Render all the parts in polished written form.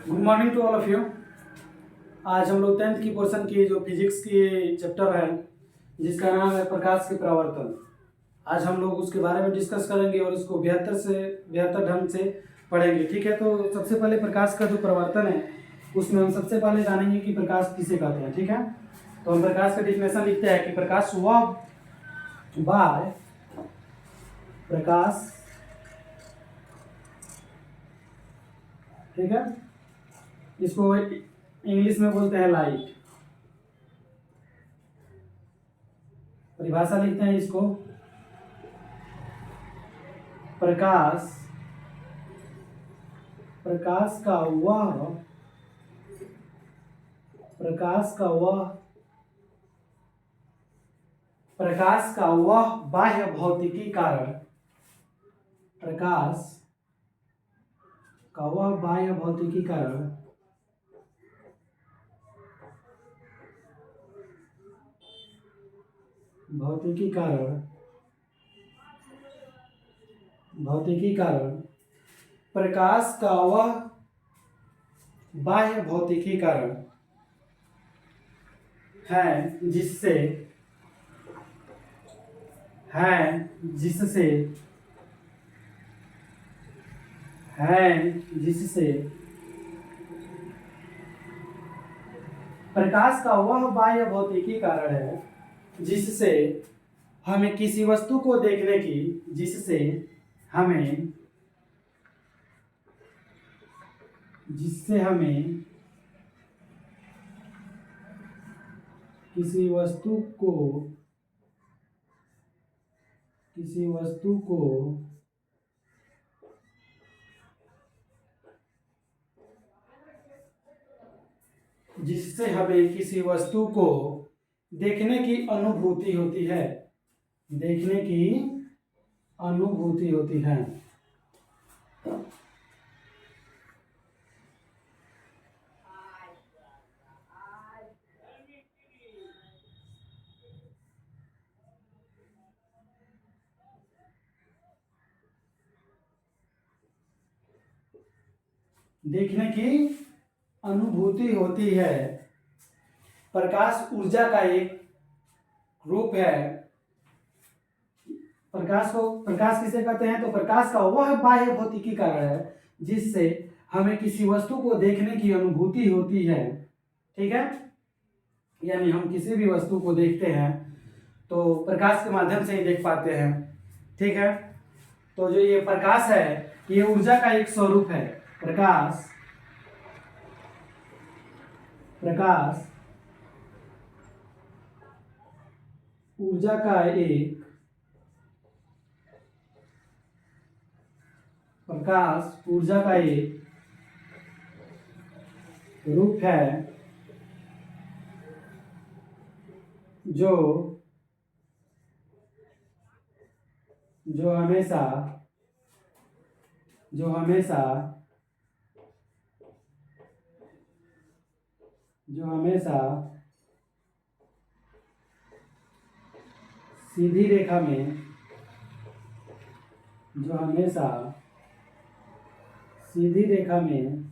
Good morning to all of you. आज हम लोग 10th की पोर्शन की जो फिजिक्स की चैप्टर है जिसका नाम है प्रकाश के परावर्तन, आज हम लोग उसके बारे में डिस्कस करेंगे और इसको बेहतर ढंग से पढ़ेंगे। ठीक है, तो सबसे पहले प्रकाश का जो परावर्तन है उसमें हम सबसे पहले जानेंगे कि प्रकाश किसे कहते हैं। ठीक है, तो हम प्रकाश का डिफिनेशन लिखते हैं कि प्रकाश वह बाय प्रकाश, ठीक है, इसको इंग्लिश में बोलते हैं लाइट। परिभाषा लिखते हैं इसको, प्रकाश प्रकाश का वह बाह्य भौतिकी कारण, प्रकाश का वह बाह्य भौतिकी कारण प्रकाश का वह बाह्य भौतिकी कारण है जिससे प्रकाश का वह बाह्य भौतिकी कारण है जिससे हमें किसी वस्तु को देखने की जिससे हमें किसी वस्तु को देखने की अनुभूति होती है, प्रकाश ऊर्जा का एक रूप है। प्रकाश किसे कहते हैं? तो प्रकाश का वह बाह्य भौतिकी कारण है जिससे हमें किसी वस्तु को देखने की अनुभूति होती है। ठीक है, यानी हम किसी भी वस्तु को देखते हैं तो प्रकाश के माध्यम से ही देख पाते हैं। ठीक है, तो जो ये प्रकाश है ये ऊर्जा का एक स्वरूप है। प्रकाश ऊर्जा का एक रूप है जो हमेशा सीधी रेखा में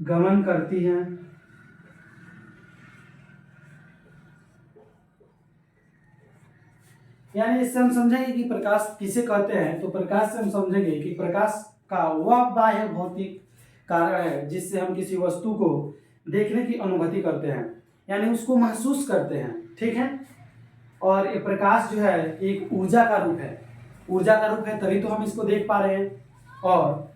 गमन करती है। यानी इससे हम समझेंगे कि प्रकाश किसे कहते हैं। तो प्रकाश से हम समझेंगे कि प्रकाश का वह बाह्य भौतिक कारण है जिससे हम किसी वस्तु को देखने की अनुभूति करते हैं, यानी उसको महसूस करते हैं। ठीक है, और ये प्रकाश जो है एक ऊर्जा का रूप है, तभी तो हम इसको देख पा रहे हैं। और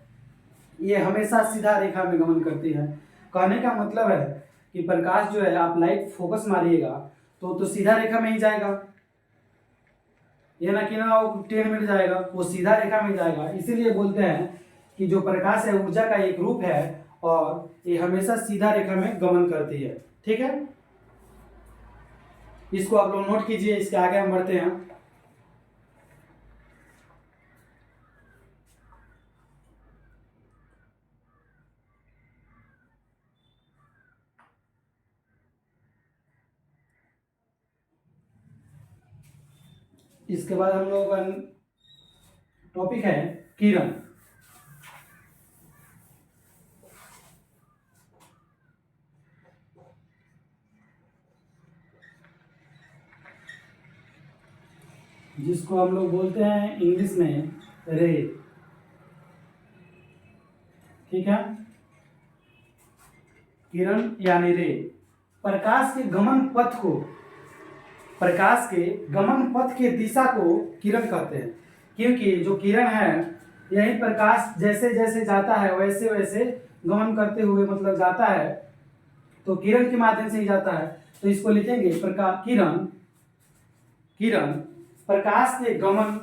ये हमेशा सीधा रेखा में गमन करती है। कहने का मतलब है कि प्रकाश जो है, आप लाइट फोकस मारिएगा तो सीधा रेखा में ही जाएगा, ये ना कि ना वो टेढ़ मेढ़ जाएगा, वो सीधा रेखा में जाएगा। इसीलिए बोलते हैं कि जो प्रकाश है ऊर्जा का एक रूप है और ये हमेशा सीधा रेखा में गमन करती है। ठीक है, इसको आप लोग नोट कीजिए। इसके आगे हम बढ़ते हैं। इसके बाद हम लोगों का टॉपिक है किरण। जिसको हम लोग बोलते हैं इंग्लिश में रे। ठीक है, किरण यानी रे। प्रकाश के गमन पथ को, प्रकाश के गमन पथ के दिशा को किरण कहते हैं, क्योंकि जो किरण है यही प्रकाश जैसे जैसे जाता है वैसे वैसे गमन करते हुए मतलब जाता है, तो किरण के माध्यम से ही जाता है। तो इसको लिखेंगे प्रकाश, किरण, किरण प्रकाश के गमन,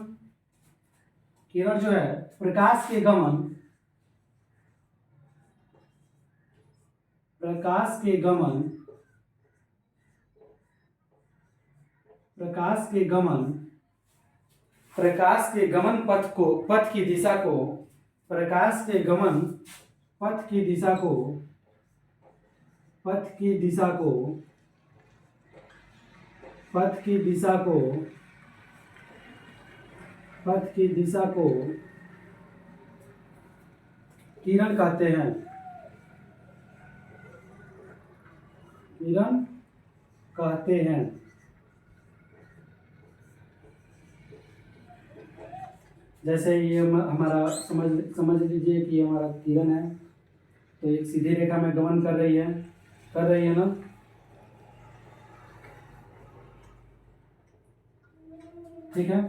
किरण जो है प्रकाश के गमन, प्रकाश के गमन, प्रकाश के गमन, प्रकाश के गमन पथ को, पथ की दिशा को, प्रकाश के गमन पथ की दिशा को, पथ की दिशा को, पथ की दिशा को, पथ की दिशा को किरण कहते हैं, किरण कहते हैं। जैसे ये हमारा समझ लीजिए कि हमारा किरण है, तो एक सीधी रेखा में गमन कर रही है ना। ठीक है,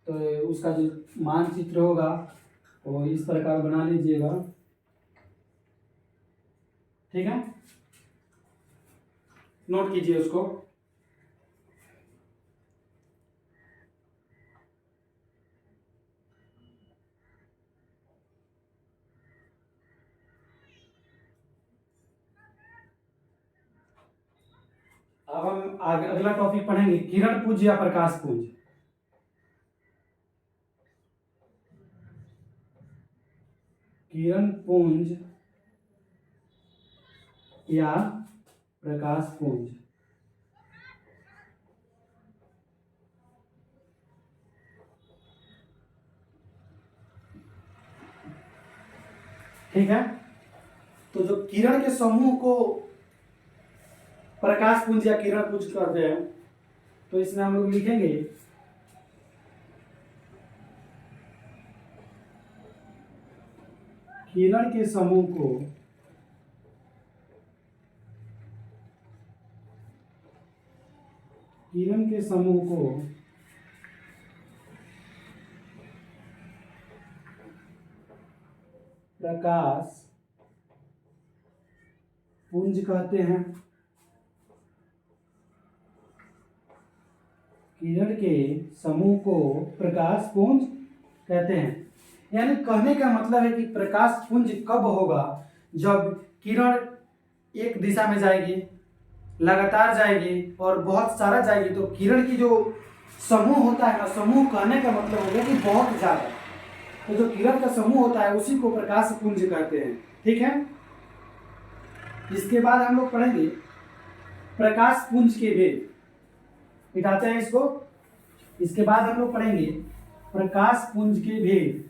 तो उसका जो मानचित्र होगा वो इस प्रकार बना लीजिएगा। ठीक है, नोट कीजिए उसको। अब हम आगे अगला टॉपिक पढ़ेंगे, किरण पुंज या प्रकाश पुंज। किरण पुंज या प्रकाश पुंज। ठीक है, तो जो किरण के समूह को प्रकाश पुंज या किरण पुंज कहते हैं, तो इसमें हम लोग लिखेंगे किरण के समूह को किरण के समूह को प्रकाश पुंज कहते हैं। किरण के समूह को प्रकाश पुंज कहते हैं। यानी कहने का मतलब है कि प्रकाश पुंज कब होगा, जब किरण एक दिशा में जाएगी, लगातार जाएगी और बहुत सारा जाएगी, तो किरण की जो समूह होता है ना, समूह कहने का मतलब हो गया कि बहुत ज्यादा, तो जो किरण का समूह होता है उसी को प्रकाश पुंज कहते हैं। ठीक है, इसके बाद हम लोग पढ़ेंगे प्रकाश पुंज के भेद। मिटाते हैं इसको। इसके बाद हम लोग पढ़ेंगे प्रकाश पुंज के भेद।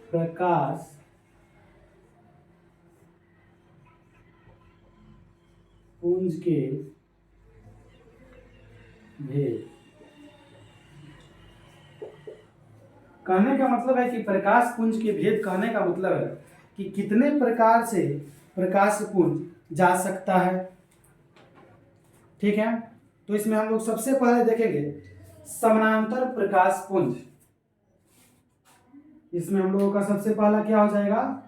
प्रकाश पुंज के भेद। कहने का मतलब है कि प्रकाश पुंज के भेद कहने का मतलब है कि कितने प्रकार से प्रकाश पुंज जा सकता है। ठीक है, तो इसमें हम लोग सबसे पहले देखेंगे समानांतर प्रकाश पुंज। इसमें हम लोगों का सबसे पहला क्या हो जाएगा,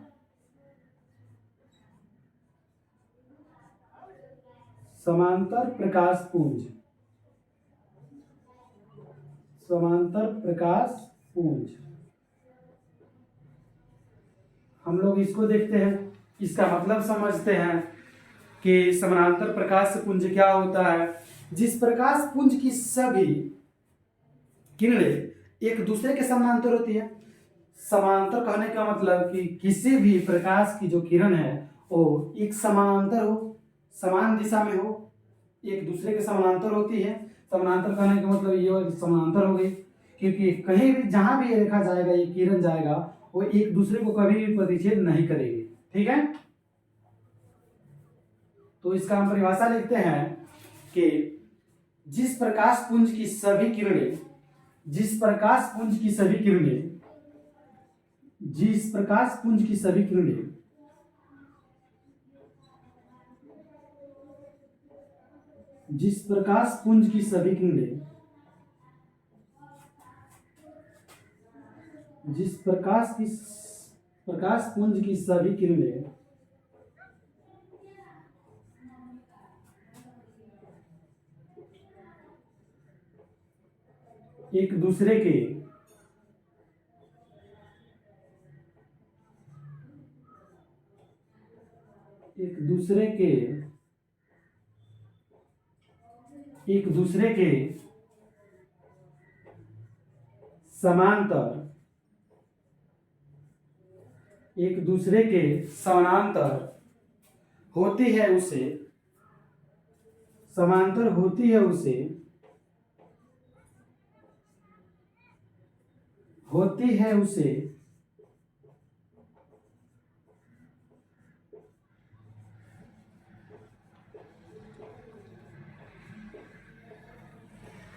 समांतर प्रकाश पुंज। समांतर प्रकाश पुंज हम लोग इसको देखते हैं, इसका मतलब समझते हैं कि समानांतर प्रकाश पुंज क्या होता है। जिस प्रकाश पुंज की सभी किरणें एक दूसरे के समानांतर होती है। समानांतर कहने का मतलब कि किसी भी प्रकाश की जो किरण है वो एक समानांतर हो, समान दिशा में हो, एक दूसरे के समानांतर होती है। समानांतर कहने का मतलब ये समानांतर हो गई, क्योंकि कहीं भी जहां भी ये रेखा जाएगा, ये किरण जाएगा, वो एक दूसरे को कभी भी प्रतिच्छेद नहीं करेगी। ठीक है, तो इसका हम परिभाषा लिखते हैं कि जिस प्रकाश पुंज की सभी किरणें जिस प्रकाश पुंज की सभी किरणें जिस प्रकाश पुंज की सभी किरणें जिस प्रकाश पुंज की सभी किरणें जिस प्रकाश पुंज की सभी किरणें एक दूसरे के एक दूसरे के एक दूसरे के समांतर एक दूसरे के समानांतर होती है उसे समांतर होती है उसे होती है उसे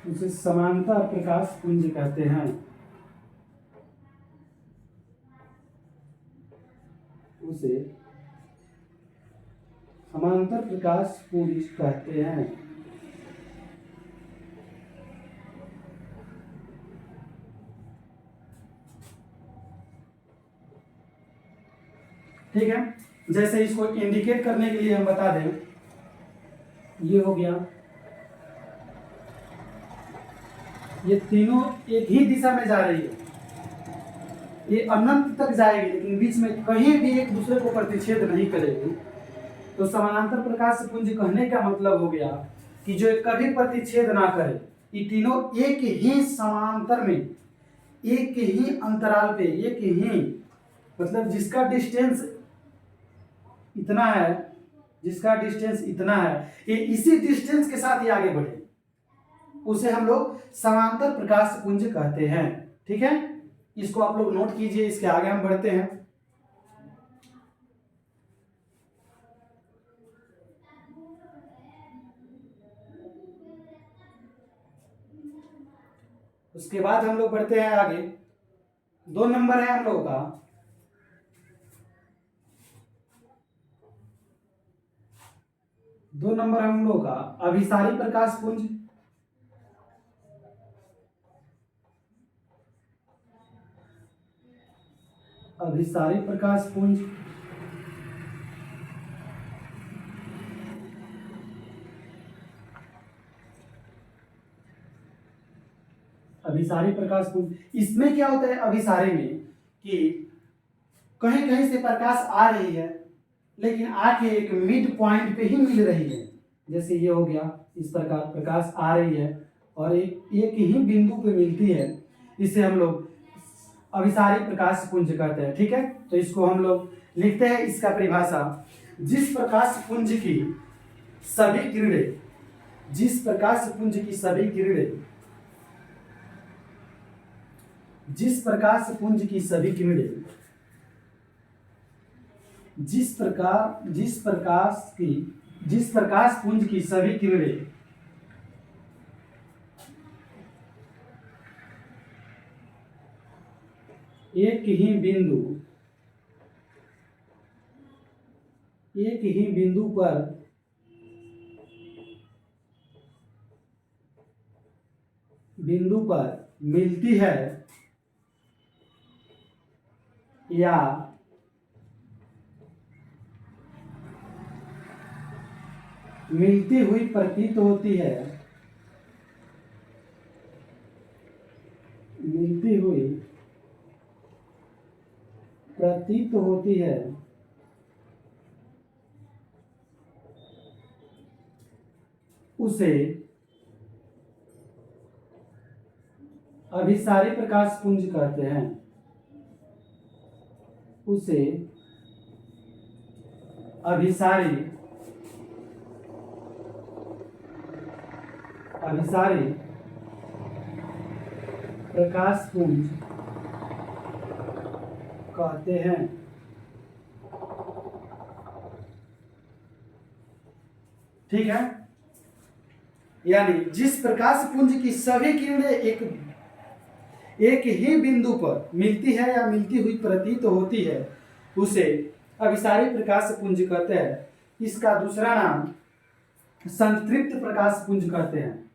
उसे समांतर प्रकाश पुंज कहते हैं। उसे समांतर प्रकाश पुंज कहते हैं। ठीक है, जैसे इसको इंडिकेट करने के लिए हम बता दें, ये हो गया, ये तीनों एक ही दिशा में जा रही है, ये अनंत तक जाएगी लेकिन बीच में कहीं भी एक दूसरे को प्रतिच्छेद नहीं करेगी। तो समानांतर प्रकाश पुंज कहने का मतलब हो गया कि जो कभी प्रतिच्छेद ना करे, ये तीनों एक ही समांतर में, एक ही अंतराल पे, एक ही, मतलब जिसका डिस्टेंस इतना है, जिसका डिस्टेंस इतना है, ये इसी डिस्टेंस के साथ ही आगे बढ़े, उसे हम लोग समांतर प्रकाश पुंज कहते हैं। ठीक है, इसको आप लोग नोट कीजिए, इसके आगे हम बढ़ते हैं। उसके बाद हम लोग बढ़ते हैं आगे, 2 नंबर है हम लोगों का, हम लोगों का अभिसारी प्रकाश पुंज। अभिसारी प्रकाश पुंज अभिसारी प्रकाश पुंज, इसमें क्या होता है अभिसारी में कि कहीं कहीं से प्रकाश आ रही है लेकिन आके एक मिड पॉइंट पे ही मिल रही है। जैसे ये हो गया, इस प्रकार प्रकाश आ रही है और एक ही बिंदु पे मिलती है, इसे हम लोग अभिसारी प्रकाश पुंज कहते हैं। ठीक है, तो इसको हम लोग लिखते हैं, इसका परिभाषा, जिस प्रकाश पुंज की सभी किरणें जिस प्रकाश पुंज की सभी किरणें जिस प्रकाश पुंज की सभी किरणें जिस प्रकाश पुंज की सभी किरणें एक ही बिंदु पर मिलती है या मिलती हुई प्रतीत होती है, मिलती हुई प्रतीत होती है, उसे अभिसारी प्रकाश पुंज कहते हैं। उसे अभिसारी प्रकाश पुंज कहते हैं। ठीक है, यानी जिस प्रकाश पुंज की सभी किरणें एक ही बिंदु पर मिलती है या मिलती हुई प्रतीत होती है उसे अभिसारी प्रकाश पुंज कहते हैं। इसका दूसरा नाम संतृप्त प्रकाश पुंज कहते हैं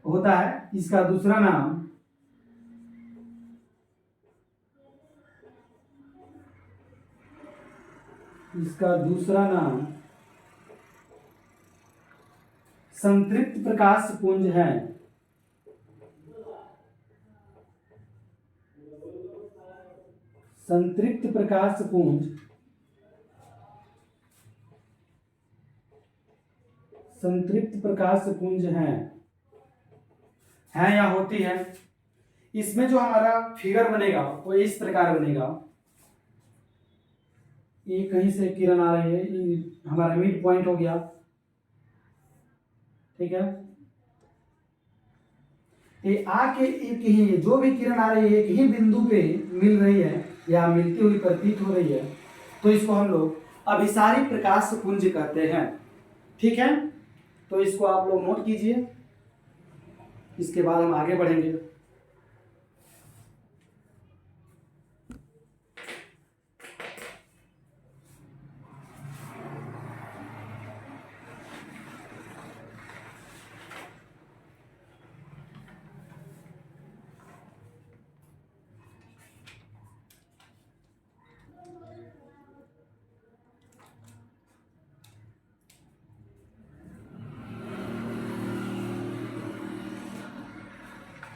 होता है। इसका दूसरा नाम संतृप्त प्रकाश पुंज है। संतृप्त प्रकाश पुंज है या होती है। इसमें जो हमारा फिगर बनेगा वो इस प्रकार बनेगा। ये कहीं से किरण आ रही है, ये हमारा मिड पॉइंट हो गया, ठीक है। ये आके एक ही, जो भी किरण आ रही है एक ही बिंदु पे मिल रही है या मिलती हुई प्रतीत हो रही है, तो इसको हम लोग अभिसारी प्रकाश पुंज कहते हैं, ठीक है। तो इसको आप लोग नोट कीजिए, इसके बाद हम आगे बढ़ेंगे।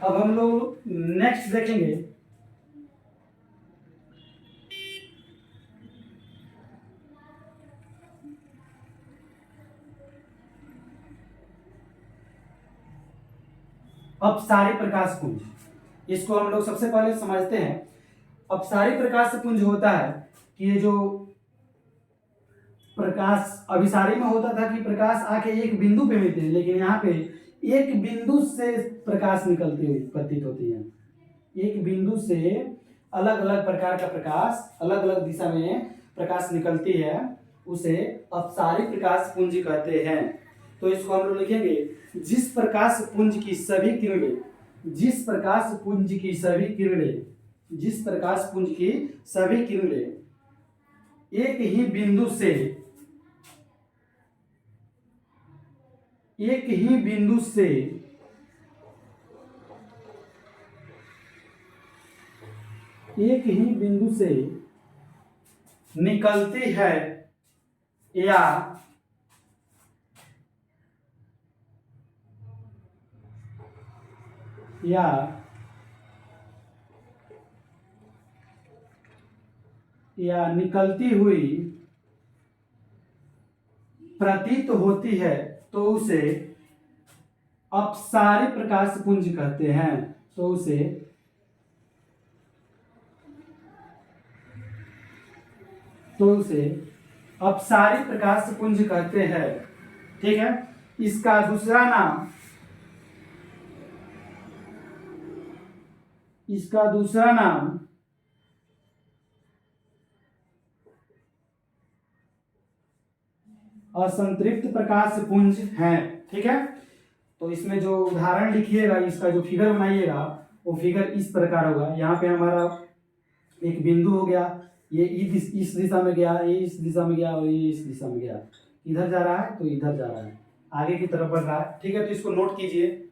अब हम लोग नेक्स्ट देखेंगे अपसारी प्रकाश पुंज। इसको हम लोग सबसे पहले समझते हैं। अपसारी प्रकाश पुंज होता है कि ये जो प्रकाश अभिसारी में होता था कि प्रकाश आके एक बिंदु पे मिलते हैं, लेकिन यहाँ पे एक बिंदु से प्रकाश निकलती हुई प्रतीत होती है। एक बिंदु से अलग अलग प्रकार का प्रकाश अलग अलग दिशा में प्रकाश निकलती है, उसे अपसारी प्रकाश पुंज कहते हैं। तो इसको हम लोग लिखेंगे, जिस प्रकाश पुंज की सभी किरणें एक ही बिंदु से निकलती है या निकलती हुई प्रतीत होती है, तो उसे अपसारी प्रकाश पुंज कहते हैं। तो उसे अपसारी प्रकाश पुंज कहते हैं, ठीक है। इसका दूसरा नाम असंतृप्त प्रकाश पुंज है, ठीक है। तो इसमें जो उदाहरण लिखिएगा, इसका जो फिगर बनाइएगा वो फिगर इस प्रकार होगा। यहाँ पे हमारा एक बिंदु हो गया, ये इस दिशा में गया, ये इस दिशा में गया और ये इस दिशा में गया। इधर जा रहा है तो इधर जा रहा है, आगे की तरफ बढ़ रहा है, ठीक है। तो इसको नोट कीजिए।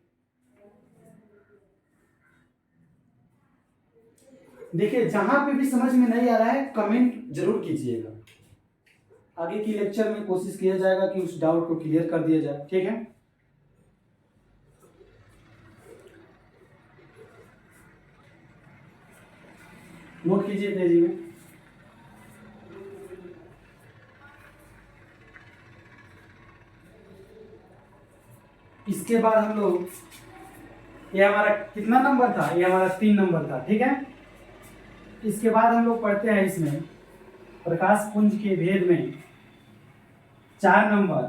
देखिए, जहां पे भी समझ में नहीं आ रहा है कमेंट जरूर कीजिएगा। आगे की लेक्चर में कोशिश किया जाएगा कि उस डाउट को क्लियर कर दिया जाए, ठीक है। नोट कीजिए तेजी में। इसके बाद हम लोग, ये हमारा कितना नंबर था? ये हमारा 3 नंबर था, ठीक है। इसके बाद हम लोग पढ़ते हैं इसमें प्रकाश पुंज के भेद में 4 नंबर।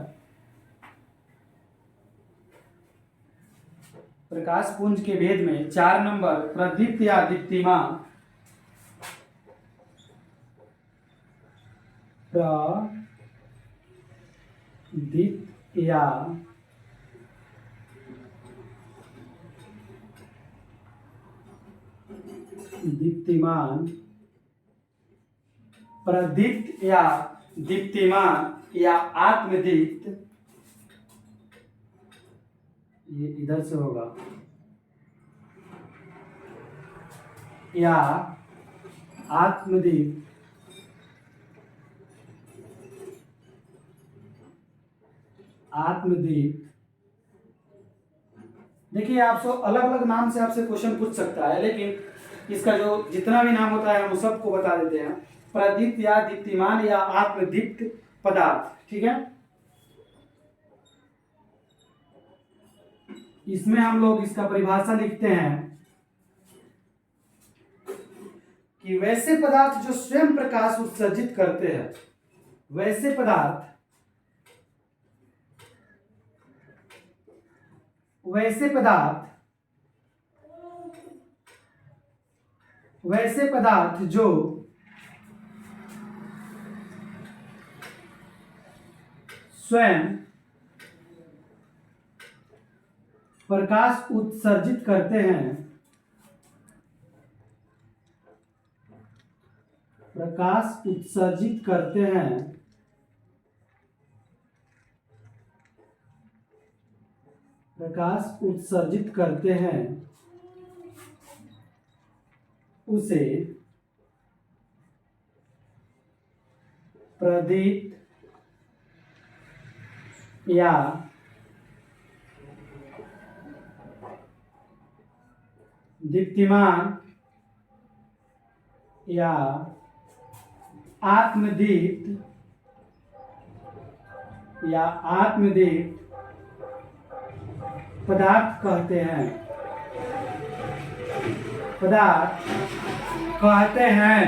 प्रकाश पुंज के भेद में 4 नंबर प्रदीप्त या दीप्तिमान। प्रदीप्त या दीप्तिमान, प्रदीप्त या दीप्तिमान या आत्मदीप्त, ये इधर से होगा, या आत्मदीप्त, आत्मदीप्त। देखिए आपसे अलग अलग नाम से आपसे क्वेश्चन पूछ सकता है, लेकिन इसका जो जितना भी नाम होता है हम सबको बता देते हैं। प्रदीप्त या दीप्तिमान या आत्मदीप्त पदार्थ, ठीक है। इसमें हम लोग इसका परिभाषा लिखते हैं कि वैसे पदार्थ जो स्वयं प्रकाश उत्सर्जित करते हैं, वैसे पदार्थ, वैसे पदार्थ, वैसे पदार्थ जो स्वयं प्रकाश उत्सर्जित करते हैं, प्रकाश उत्सर्जित करते हैं, प्रकाश उत्सर्जित करते हैं, उसे प्रदीप्त या दीप्तिमान या आत्मदीप्त या आत्मदीप्त पदार्थ कहते हैं, पदार्थ कहते हैं।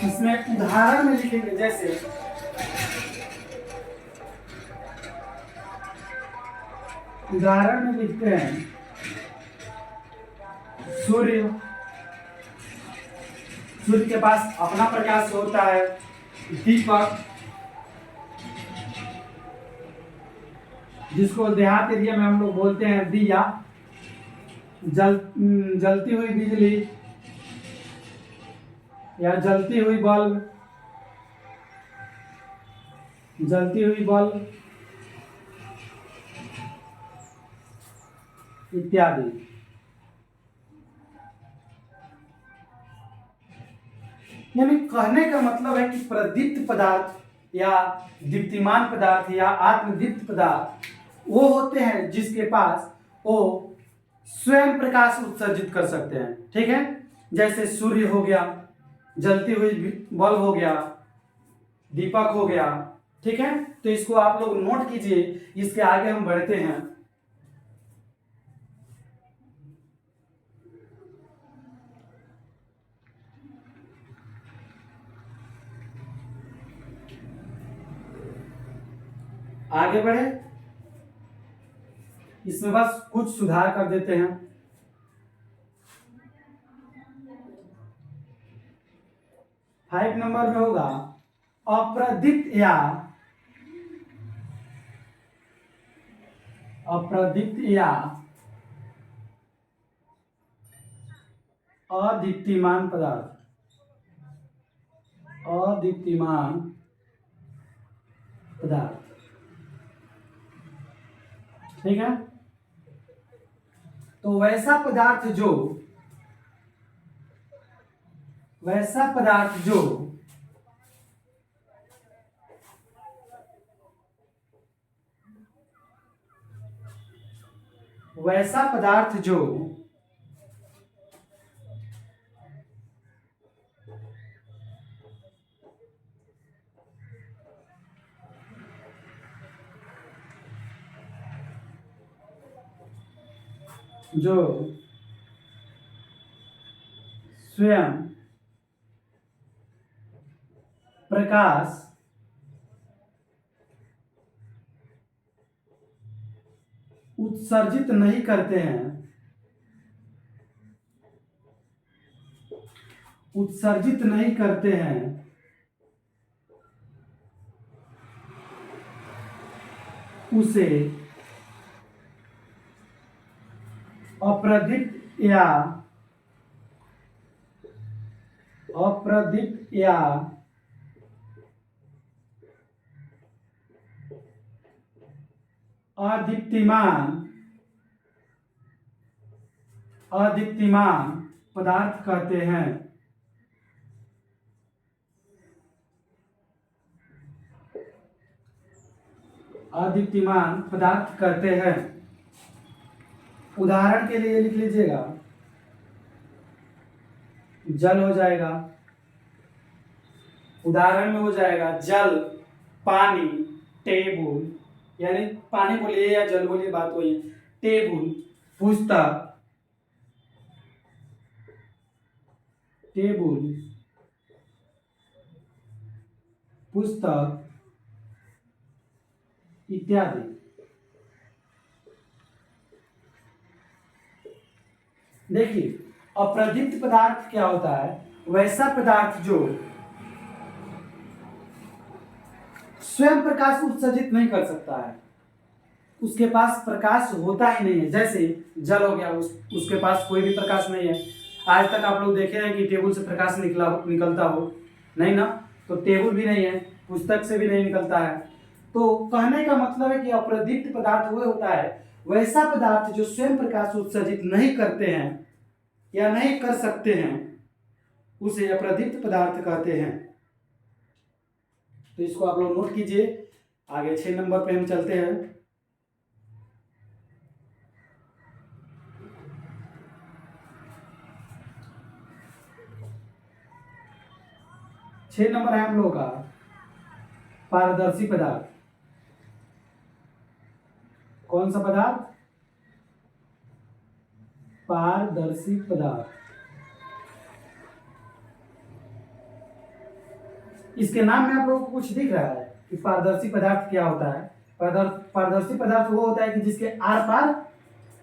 इसमें उदाहरण में लिखेंगे, जैसे उदाहरण में लिखते हैं सूर्य, सूर्य के पास अपना प्रकाश होता है। दीपक, जिसको देहात एरिया में हम लोग बोलते हैं दिया। जलती हुई बिजली या जलती हुई बल्ब, जलती हुई बल्ब इत्यादि। यानी कहने का मतलब है कि प्रदीप्त पदार्थ या दीप्तिमान पदार्थ या आत्मदीप्त पदार्थ वो होते हैं जिसके पास वो स्वयं प्रकाश उत्सर्जित कर सकते हैं, ठीक है। जैसे सूर्य हो गया, जलती हुई बल्ब हो गया, दीपक हो गया, ठीक है। तो इसको आप लोग नोट कीजिए, इसके आगे हम बढ़ते हैं। आगे बढ़े, इसमें बस कुछ सुधार कर देते हैं। फाइव नंबर में होगा अप्रदीप्त या अप्रदीप्त या अदीप्तिमान पदार्थ, अदीप्तिमान पदार्थ, ठीक है। तो वैसा पदार्थ जो, वैसा पदार्थ जो वैसा पदार्थ जो जो स्वयं प्रकाश उत्सर्जित नहीं करते हैं, उत्सर्जित नहीं करते हैं, उसे अप्रदीप्त या अप्रदीप्त या अदीप्तिमान अदीप्तिमान पदार्थ कहते हैं। अदीप्तिमान पदार्थ कहते हैं। उदाहरण के लिए लिख लीजिएगा, जल हो जाएगा, उदाहरण में हो जाएगा जल, पानी, टेबल, यानी पानी बोलिए या जल बोलिए, बात वही है। टेबल, पुस्तक, टेबल, पुस्तक इत्यादि। देखिए, अप्रदीप्त पदार्थ क्या होता है? वैसा पदार्थ जो स्वयं प्रकाश उत्सर्जित नहीं कर सकता है, उसके पास प्रकाश होता ही नहीं है। जैसे जल हो गया, उसके पास कोई भी प्रकाश नहीं है। आज तक आप लोग देखे हैं कि टेबल से प्रकाश निकलता हो? नहीं ना। तो टेबल भी नहीं है, पुस्तक से भी नहीं निकलता है। तो कहने का मतलब है कि अप्रदीप्त पदार्थ वो होता है, वैसा पदार्थ जो स्वयं प्रकाश उत्सर्जित नहीं करते हैं या नहीं कर सकते हैं, उसे अप्रदीप्त पदार्थ कहते हैं। तो इसको आप लोग नोट कीजिए। आगे 6 नंबर पे हम चलते हैं। 6 नंबर है हम लोगों का पारदर्शी पदार्थ। कौन सा पदार्थ? पारदर्शी पदार्थ। इसके नाम में आप लोगों को कुछ दिख रहा है कि पारदर्शी पदार्थ क्या होता है? पारदर्शी पदार्थ वो होता है कि जिसके आर पार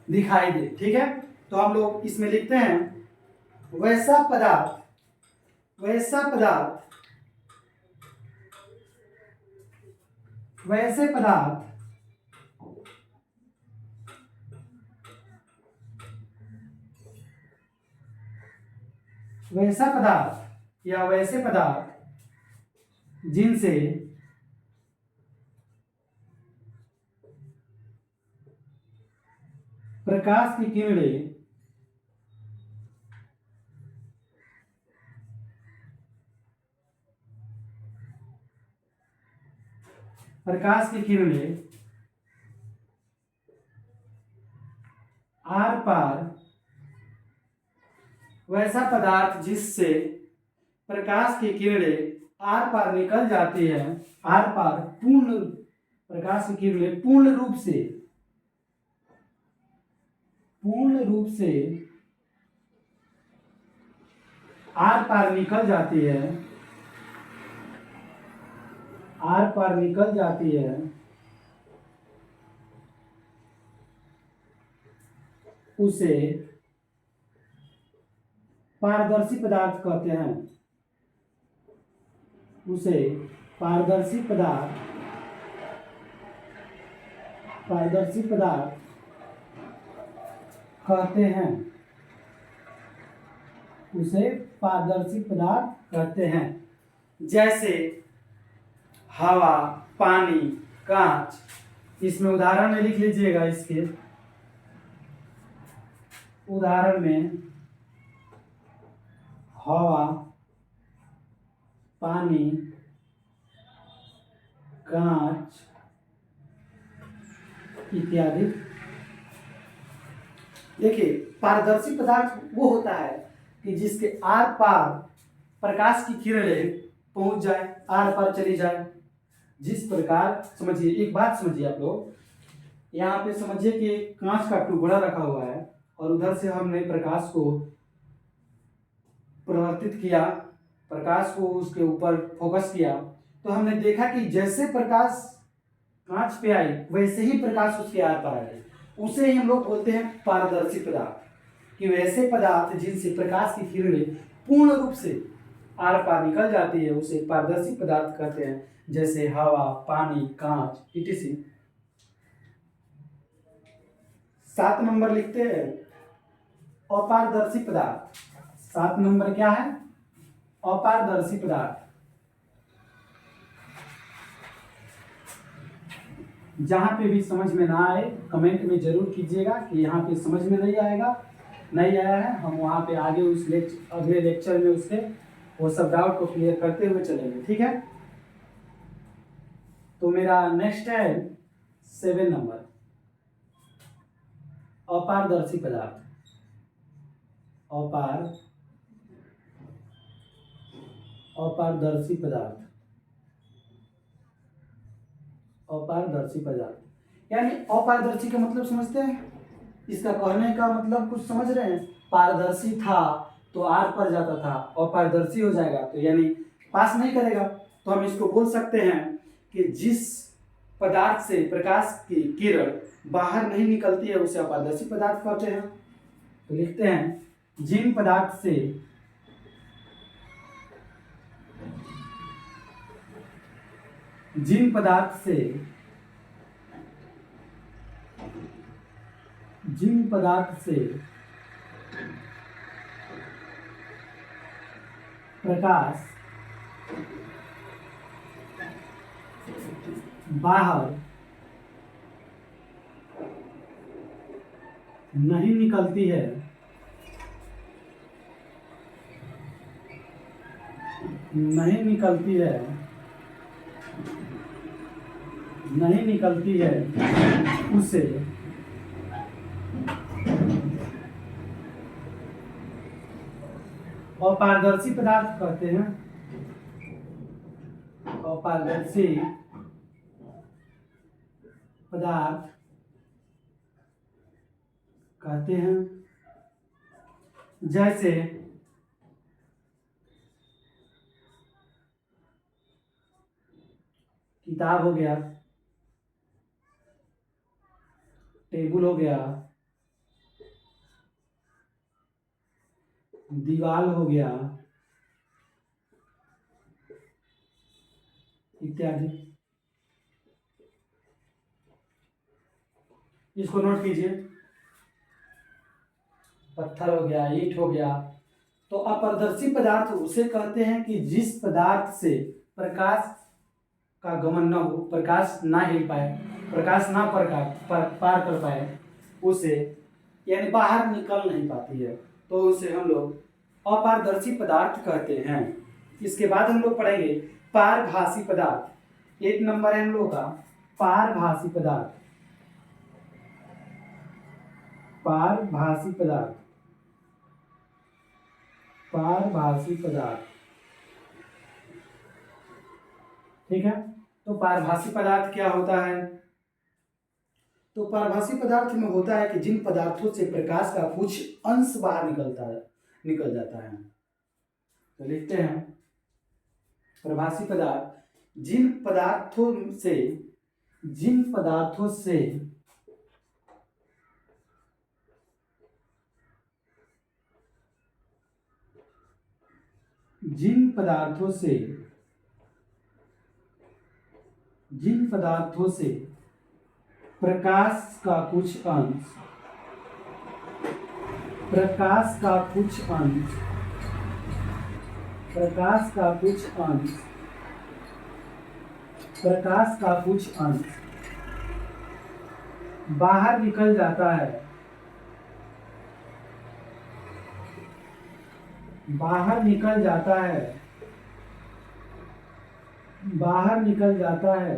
दिखाई दे। ठीक है, तो हम लोग इसमें लिखते हैं वैसा पदार्थ, वैसा पदार्थ, वैसे पदार्थ वैसा पदार्थ या वैसे पदार्थ जिनसे प्रकाश की किरणें आर पार, वैसा पदार्थ जिससे प्रकाश की किरणें आर पार निकल जाती है, आर पार पूर्ण प्रकाश की किरणें पूर्ण रूप से आर पार निकल जाती है, आर पार निकल जाती है, उसे पारदर्शी पदार्थ कहते हैं। उसे पारदर्शी पदार्थ कहते हैं। उसे पारदर्शी पदार्थ कहते हैं। जैसे हवा, पानी, कांच। इसमें उदाहरण में लिख लीजिएगा। इसके उदाहरण में हवा, पानी, कांच इत्यादि। देखिए, पारदर्शी पदार्थ वो होता है कि जिसके आर पार प्रकाश की किरणें पहुंच जाए, आर पार चली जाए। जिस प्रकार, समझिए, एक बात समझिए आप लोग, यहाँ पे समझिए कि कांच का टुकड़ा रखा हुआ है और उधर से हमने प्रकाश को परिवर्तित किया, प्रकाश को उसके ऊपर फोकस किया, तो हमने देखा कि जैसे प्रकाश कांच पे आई वैसे ही प्रकाश उसके आर पार आए। उसे ही हम लोग बोलते हैं पारदर्शी पदार्थ। कि वैसे पदार्थ जिनसे प्रकाश की किरणें पूर्ण रूप से आर पार निकल जाती है, उसे पारदर्शी पदार्थ कहते हैं। जैसे हवा, पानी, कांच इत्यादि। 7 नंबर लिखते हैं अपारदर्शी पदार्थ। 7 नंबर क्या है? अपारदर्शी पदार्थ। जहां पे भी समझ में ना आए कमेंट में जरूर कीजिएगा कि यहाँ पे समझ में नहीं आएगा, नहीं आया है, हम वहाँ पे आगे उस अगले लेक्चर में उससे वो सब डाउट को क्लियर करते हुए चलेंगे। ठीक है, तो मेरा नेक्स्ट है 7 नंबर, अपारदर्शी पदार्थ। अपारदर्शी पदार्थ। अपारदर्शी पदार्थ यानी अपारदर्शी का मतलब समझते हैं? इसका कहने का मतलब कुछ समझ रहे हैं? पारदर्शी था तो आर पर जाता था, अपारदर्शी हो जाएगा तो यानी पास नहीं करेगा। तो हम इसको बोल सकते हैं कि जिस पदार्थ से प्रकाश की किरण बाहर नहीं निकलती है उसे अपारदर्शी पदार्थ कहते हैं। तो लिखते हैं जिन पदार्थ से जिन पदार्थ से प्रकाश बाहर नहीं निकलती है उसे अपारदर्शी पदार्थ कहते हैं। अपारदर्शी पदार्थ कहते हैं। जैसे किताब हो गया, टेबल हो गया, दीवार हो गया इत्यादि। इसको नोट कीजिए, पत्थर हो गया, ईंट हो गया। तो अपारदर्शी पदार्थ उसे कहते हैं कि जिस पदार्थ से प्रकाश का गमन न हो, प्रकाश ना हिल पाए, प्रकाश ना पार कर पाए, उसे यानी बाहर निकल नहीं पाती है, तो उसे हम लोग अपारदर्शी पदार्थ कहते हैं। इसके बाद हम लोग पढ़ेंगे पारभासी पदार्थ। 1 नंबर है हम लोग का पारभासी पदार्थ। पारभासी पदार्थ। पारभासी पदार्थ, ठीक है। तो पारभासी पदार्थ क्या होता है? तो पारभासी पदार्थ में होता है कि जिन पदार्थों से प्रकाश का कुछ अंश बाहर निकल जाता है। तो लिखते हैं प्रभासी पदार्थ जिन पदार्थों से जिन पदार्थों से जिन पदार्थों से जिन पदार्थों से प्रकाश का कुछ अंश प्रकाश का कुछ अंश प्रकाश का कुछ अंश प्रकाश का कुछ अंश बाहर निकल जाता है, बाहर निकल जाता है, बाहर निकल जाता है,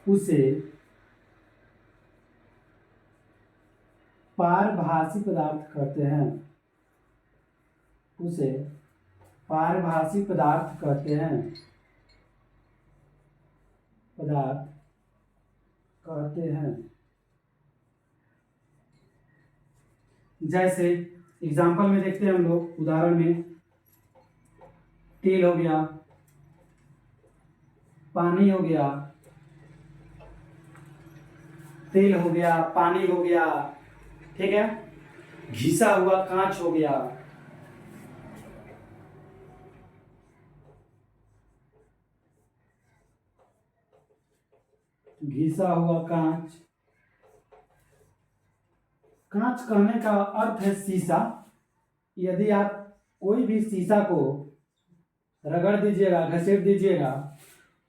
उसे पारभासी पदार्थ कहते हैं। उसे पारभासी पदार्थ कहते हैं। पदार्थ कहते हैं। जैसे एग्जाम्पल में देखते हैं हम लोग, उदाहरण में तेल हो गया, पानी हो गया, तेल हो गया, पानी हो गया, ठीक है, घिसा हुआ कांच हो गया, घिसा हुआ कांच, कांच कहने का अर्थ है शीशा। यदि आप कोई भी शीशा को रगड़ दीजिएगा, घसीट दीजिएगा,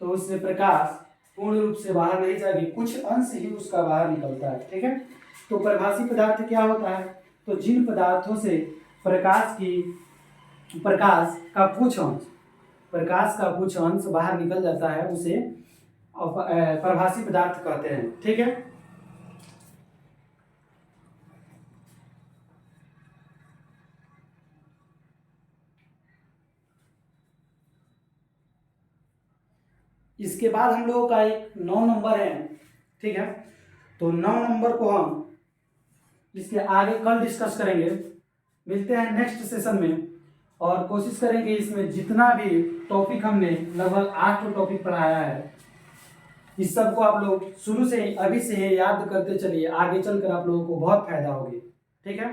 तो उससे प्रकाश पूर्ण रूप से बाहर नहीं जाएगी, कुछ अंश ही उसका बाहर निकलता है। ठीक है, तो प्रभासी पदार्थ क्या होता है? तो जिन पदार्थों से प्रकाश का कुछ अंश बाहर निकल जाता है उसे प्रभासी पदार्थ कहते हैं। ठीक है, इसके बाद हम लोगों का एक 9 नंबर है। ठीक है, तो 9 नंबर को हम इसके आगे कल डिस्कस करेंगे। मिलते हैं नेक्स्ट सेशन में, और कोशिश करेंगे इसमें जितना भी टॉपिक हमने लगभग 8 टॉपिक पढ़ाया है, इस सब को आप लोग शुरू से अभी से याद करते चलिए, आगे चलकर आप लोगों को बहुत फायदा होगी। ठीक है,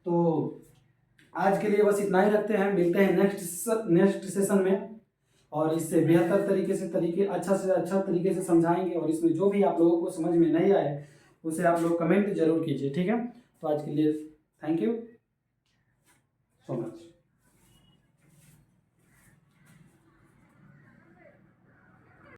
तो आज के लिए बस इतना ही रखते हैं। मिलते हैं नेक्स्ट सेशन में, और इससे बेहतर अच्छा से अच्छा तरीके से समझाएंगे, और इसमें जो भी आप लोगों को समझ में नहीं आए उसे आप लोग कमेंट जरूर कीजिए। ठीक है, तो आज के लिए थैंक यू सो मच।